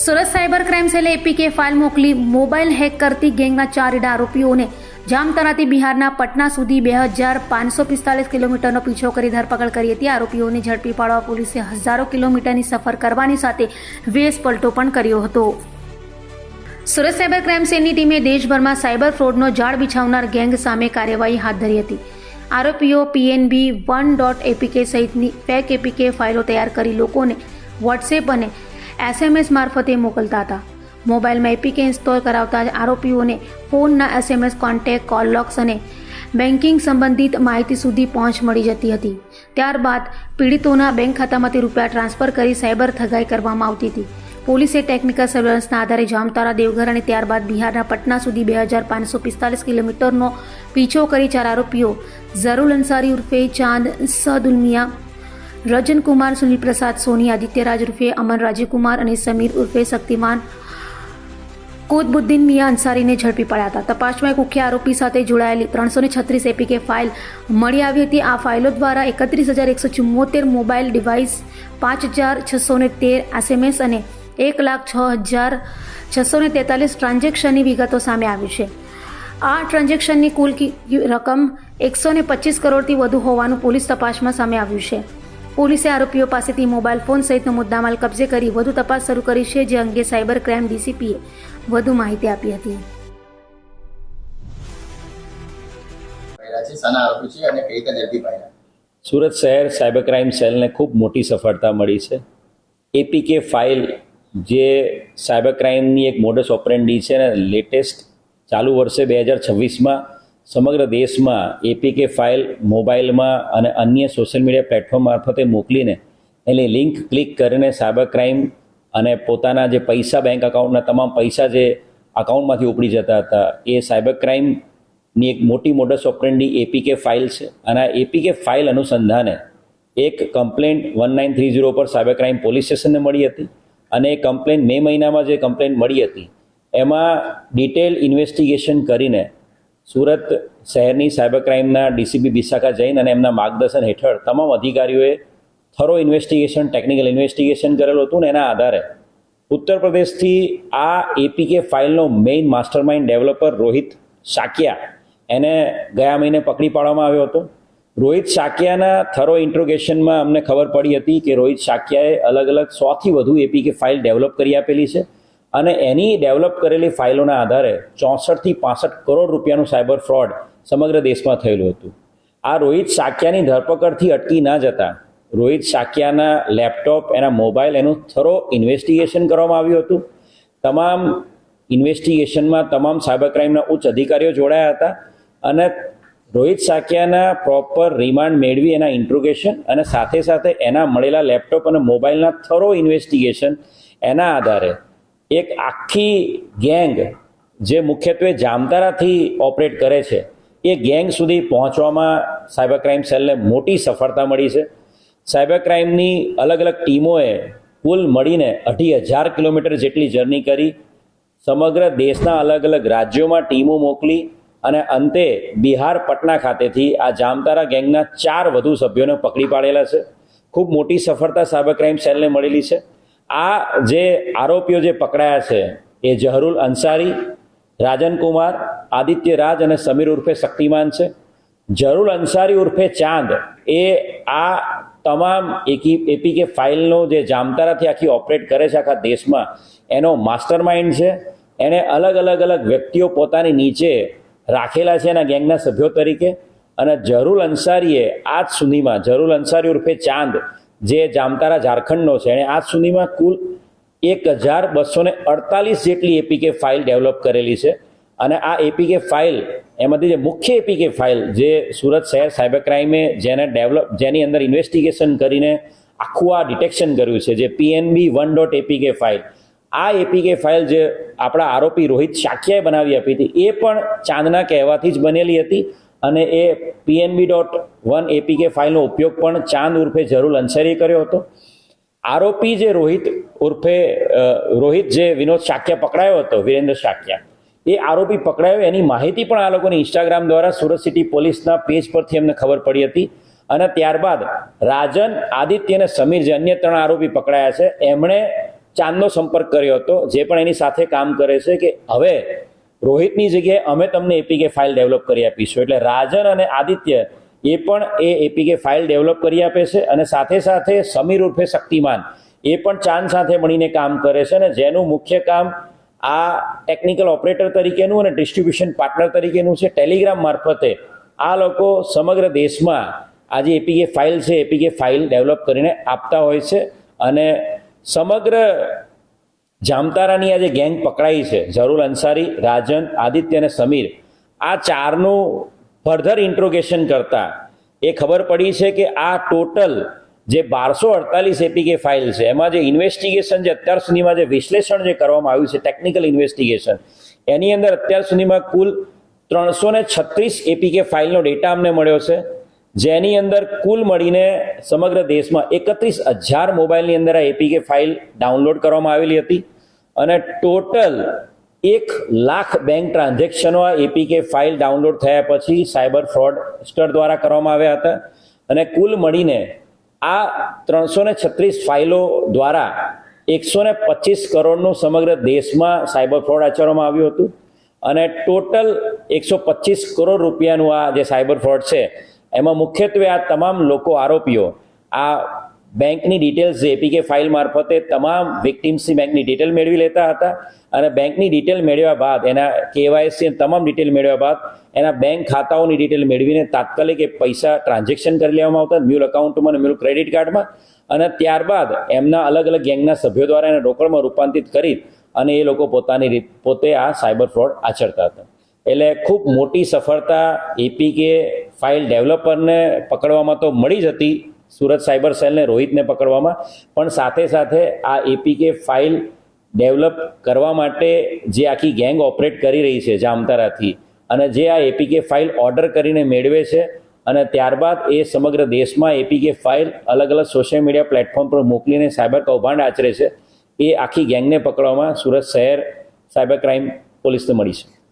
Surat cyber crime સેલે APK file મોકલી mobile hack કરતી ગેંગના 4 ઇડા આરોપીઓને જામતારાથી બિહારના પટના સુધી 2545 કિલોમીટરનો પીછો કરી ધરપકડ કરી હતી. આરોપીઓને ઝડપી પાડવા પોલીસે હજારો કિલોમીટરની સફર કરવાની સાથે વેશ પલટો પણ કર્યો હતો. સુરત સાયબર ક્રાઇમ સેલની ટીમે દેશભરમાં સાયબર ફ્રોડનો જાળ બિછાવનાર ગેંગ સામે કાર્યવાહી હાથ ધરી હતી. આરોપીઓ PNB1.apk સહિતની ફેક એપીકે ફાઇલો તૈયાર કરી લોકોને વોટ્સએપ અને SMS મારફતે મોકલતા હતા. મોબાઈલમાં એપીકે ઇન્સ્ટોલ કરાવતા જ આરોપીઓને ફોનના SMS, કોન્ટેક્ટ, કોલ લોગ્સ અને બેન્કિંગ સંબંધિત માહિતી સુધી પહોંચ મળી જતી હતી. ત્યારબાદ પીડિતોના બેંક ખાતામાંથી રૂપિયા ટ્રાન્સફર કરી સાયબર ઠગાઈ કરવામાં આવતી હતી. પોલીસે ટેકનિકલ સર્વેલન્સના આધારે જામતારા, દેવઘર અને ત્યારબાદ બિહારના પટના સુધી 2545 કિલોમીટરનો પીછો કરી 4 આરોપીઓ ઝરુલ અંસારી ઉર્ફે ચાંદ, સદુલમિયા, રજન કુમાર, સુનિલ પ્રસાદ સોની, આદિત્ય રાજ ઉર્ફે અમન રાજીવકુમાર અને સમીર ઉર્ફે શક્તિમાન કુતબુદ્દીન મિયા અંસારીને ઝડપી પડ્યા હતા. તપાસમાં એક મુખ્ય આરોપી સાથે જોડાયેલી 336 એપીકે ફાઇલ મળી આવી હતી. આ ફાઇલો દ્વારા 31,174 મોબાઈલ ડિવાઇસ, 5,613 SMS અને 1,06,643 ટ્રાન્ઝેક્શનની વિગતો સામે આવી છે. આ ટ્રાન્ઝેક્શનની કુલ રકમ 125 કરોડથી વધુ હોવાનું પોલીસ તપાસમાં સામે આવ્યું છે. પોલીસે આરોપીઓ પાસેથી મોબાઈલ ફોન સહિતનો મુદ્દામાલ કબજે કરી વધુ તપાસ શરૂ કરી છે, જે અંગે સાયબર ક્રાઇમ DCPએ વધુ માહિતી આપી હતી. સુરત શહેર સાયબર ક્રાઇમ સેલને ખૂબ મોટી સફળતા મળી છે. એપીકે ફાઇલ જે સાયબર ક્રાઇમની એક મોડસ ઓપરેન્ડી છે ને, લેટેસ્ટ ચાલુ વર્ષે 2026માં સમગ્ર દેશમાં એપીકે ફાઇલ મોબાઈલમાં અને અન્ય સોશિયલ મીડિયા પ્લેટફોર્મ મારફતે મોકલીને એની લિંક ક્લિક કરીને સાયબર ક્રાઇમ અને પોતાના જે પૈસા, બેંક અકાઉન્ટના તમામ પૈસા જે અકાઉન્ટમાંથી ઉપડી જતા હતા, એ સાયબર ક્રાઇમની એક મોટી મોડસ ઓપરેન્ડી એપીકે ફાઇલ છે. અને આ એપીકે ફાઇલ અનુસંધાને એક કમ્પ્લેન્ટ 1930 પર સાયબર ક્રાઇમ પોલીસ સ્ટેશનને મળી હતી. અને એ કમ્પ્લેન્ટ મે મહિનામાં જે કમ્પ્લેન્ટ મળી હતી એમાં ડિટેલ ઇન્વેસ્ટિગેશન કરીને સુરત શહેરની સાયબર ક્રાઇમના DCP વિશાખા જૈન અને એમના માર્ગદર્શન હેઠળ તમામ અધિકારીઓએ થરો ઇન્વેસ્ટિગેશન, ટેકનિકલ ઇન્વેસ્ટિગેશન કરેલું હતું. ને એના આધારે ઉત્તર પ્રદેશથી આ એપીકે ફાઇલનો મેઇન માસ્ટરમાઇન્ડ ડેવલપર રોહિત શાક્યા એને ગયા મહિને પકડી પાડવામાં આવ્યો હતો. રોહિત શાક્યાના થરો ઇન્ટ્રોગેશનમાં અમને ખબર પડી હતી કે રોહિત શાક્યાએ અલગ અલગ 100થી વધુ એપીકે ફાઇલ ડેવલપ કરી આપેલી છે. અને એની ડેવલપ કરેલી ફાઇલોના આધારે 64થી 65 કરોડ રૂપિયાનું સાયબર ફ્રોડ સમગ્ર દેશમાં થયેલું હતું. આ રોહિત શાક્યાની ધરપકડથી અટકી ના જતા રોહિત શાક્યાના લેપટોપ, એના મોબાઈલ, એનું થરો ઇન્વેસ્ટિગેશન કરવામાં આવ્યું હતું. તમામ ઇન્વેસ્ટિગેશનમાં તમામ સાયબર ક્રાઇમના ઉચ્ચ અધિકારીઓ જોડાયા હતા. અને રોહિત શાક્યાના પ્રોપર રિમાન્ડ મેળવી એના ઇન્ટ્રોગેશન અને સાથે સાથે એના મળેલા લેપટોપ અને મોબાઈલના થરો ઇન્વેસ્ટિગેશન, એના આધારે એક આખી ગેંગ જે મુખ્યત્વે જામતારાથી ઓપરેટ કરે છે, એ ગેંગ સુધી પહોંચવામાં સાયબર ક્રાઇમ સેલને મોટી સફળતા મળી છે. સાયબર ક્રાઇમની અલગ અલગ ટીમોએ કુલ મળીને 2,500 કિલોમીટર જેટલી જર્ની કરી, સમગ્ર દેશના અલગ અલગ રાજ્યોમાં ટીમો મોકલી અને અંતે બિહાર પટના ખાતેથી આ જામતારા ગેંગના 4 વધુ સભ્યોને પકડી પાડેલા છે. ખૂબ મોટી સફળતા સાયબર ક્રાઇમ સેલને મળેલી છે. આ જે આરોપીઓ જે પકડાયા છે એ ઝરુલ અંસારી, રાજન કુમાર, આદિત્ય રાજ અને સમીર ઉર્ફે શક્તિમાન છે. ઝરુલ અંસારી ઉર્ફે ચાંદ એ આ તમામ એપીકે ફાઇલનો જે જામતારાથી આખી ઓપરેટ કરે છે આખા દેશમાં, એનો માસ્ટર માઇન્ડ છે. એણે અલગ અલગ વ્યક્તિઓ પોતાની નીચે રાખેલા છે એના ગેંગના સભ્યો તરીકે. અને ઝરુલ અંસારીએ આજ સુધીમાં, ઝરુલ અંસારી ઉર્ફે ચાંદ જે જામતારા ઝારખંડનો છે, એણે આજ સુધીમાં કુલ 1,248 જેટલી એપીકે ફાઇલ ડેવલપ કરેલી છે. અને આ એપીકે ફાઇલ, એમાંથી જે મુખ્ય એપીકે ફાઇલ જે સુરત શહેર સાયબર ક્રાઇમે જેની અંદર ઇન્વેસ્ટિગેશન કરીને આખું આ ડિટેક્શન કર્યું છે, જે PNB1.apk ફાઇલ, આ એપીકે ફાઇલ જે આપણા આરોપી રોહિત શાક્યાએ બનાવી આપી હતી, એ પણ ચાંદના કહેવાથી જ બનેલી હતી. અને એ PNB.1apk ફાઇલનો ઉપયોગ પણ ચાંદ ઉર્ફે ઝરુલ અંસારીએ કર્યો હતો. આરોપી જે રોહિત જે વિનોદ શાક્યા પકડાયો હતો, વિરેન્દ્ર શાક્યા, એ આરોપી પકડાયો એની માહિતી પણ આ લોકોને ઇન્સ્ટાગ્રામ દ્વારા સુરત સિટી પોલીસના પેજ પરથી અમને ખબર પડી હતી. અને ત્યારબાદ રાજન, આદિત્ય અને સમીર જે અન્ય 3 આરોપી પકડાયા છે, એમણે ચાંદનો સંપર્ક કર્યો હતો, જે પણ એની સાથે કામ કરે છે, કે હવે રોહિતની જગ્યાએ અમે તમને એપીકે ફાઇલ ડેવલપ કરી આપીશું. એટલે રાજન અને આદિત્ય એ પણ એ એપીકે ફાઇલ ડેવલપ કરી આપે છે, અને સાથે સાથે સમીર ઉર્ફે શક્તિમાન એ પણ ચાંદ સાથે મળીને કામ કરે છે, અને જેનું મુખ્ય કામ આ ટેકનિકલ ઓપરેટર તરીકેનું અને ડિસ્ટ્રીબ્યુશન પાર્ટનર તરીકેનું છે. ટેલિગ્રામ મારફતે આ લોકો સમગ્ર દેશમાં આ જે એપીકે ફાઇલ છે એપીકે ફાઇલ ડેવલપ કરીને આપતા હોય છે. અને સમગ્ર જામતારાની આ જે ગેંગ પકડાઈ છે, ઝરુલ અંસારી, રાજન, આદિત્ય અને સમીર, આ ચારનું ફર્ધર ઇન્ટ્રોગેશન કરતા એ ખબર પડી છે કે આ ટોટલ જે 1248 એપીકે ફાઇલ છે, એમાં જે ઇન્વેસ્ટિગેશન જે અત્યાર સુધીમાં જે વિશ્લેષણ જે કરવામાં આવ્યું છે, ટેકનિકલ ઇન્વેસ્ટિગેશન, એની અંદર અત્યાર સુધીમાં કુલ 336 એપીકે ફાઇલનો ડેટા અમને મળ્યો છે, જેની અંદર કુલ મળીને સમગ્ર દેશમાં 31,000 મોબાઈલની અંદર આ એપીકે ફાઇલ ડાઉનલોડ કરવામાં આવેલી હતી. અને ટોટલ 1 લાખ બેંક ટ્રાન્ઝેક્શનો આ એપીકે ફાઇલ ડાઉનલોડ થયા પછી સાયબર ફ્રોડસ્ટર દ્વારા કરવામાં આવ્યા હતા. અને કુલ મળીને આ 336 ફાઇલો દ્વારા 125 કરોડનું સમગ્ર દેશમાં સાયબર ફ્રોડ આચરવામાં આવ્યું હતું. અને ટોટલ 125 કરોડ રૂપિયાનું આ જે સાયબર ફ્રોડ છે, એમાં મુખ્યત્વે આ તમામ લોકો, આરોપીઓ, આ બેંકની ડિટેલ્સ જે એપીકે ફાઇલ મારફતે તમામ વિક્ટિમ્સની બેંકની ડિટેલ મેળવી લેતા હતા. અને બેંકની ડિટેલ મેળવ્યા બાદ, એના કેવાયસી તમામ ડિટેલ મેળવ્યા બાદ એના બેંક ખાતાઓની ડિટેલ મેળવીને તાત્કાલિક એ પૈસા ટ્રાન્ઝેક્શન કરી લેવામાં આવતા મ્યુલ એકાઉન્ટમાં અને મ્યુલ ક્રેડિટ કાર્ડમાં. અને ત્યારબાદ એમના અલગ અલગ ગેંગના સભ્યો દ્વારા એને રોકડમાં રૂપાંતરિત કરી અને એ લોકો પોતે આ સાયબર ફ્રોડ આચરતા હતા. એટલે ખૂબ મોટી સફળતા એપીકે ફાઇલ ડેવલપરને પકડવામાં તો મળી જ હતી, સુરત સાયબર સેલને, રોહિતને પકડવામાં, પણ સાથે સાથે આ એપીકે ફાઇલ ડેવલપ કરવા માટે જે આખી ગેંગ ઓપરેટ કરી રહી છે જામતારાથી, અને જે આ એપીકે ફાઇલ ઓર્ડર કરીને મેળવે છે અને ત્યારબાદ એ સમગ્ર દેશમાં એપીકે ફાઇલ અલગ અલગ સોશિયલ મીડિયા પ્લેટફોર્મ પર મોકલીને સાયબર કૌભાંડ આચરે છે, એ આખી ગેંગને પકડવામાં સુરત શહેર સાયબર ક્રાઇમ પોલીસને મળી છે.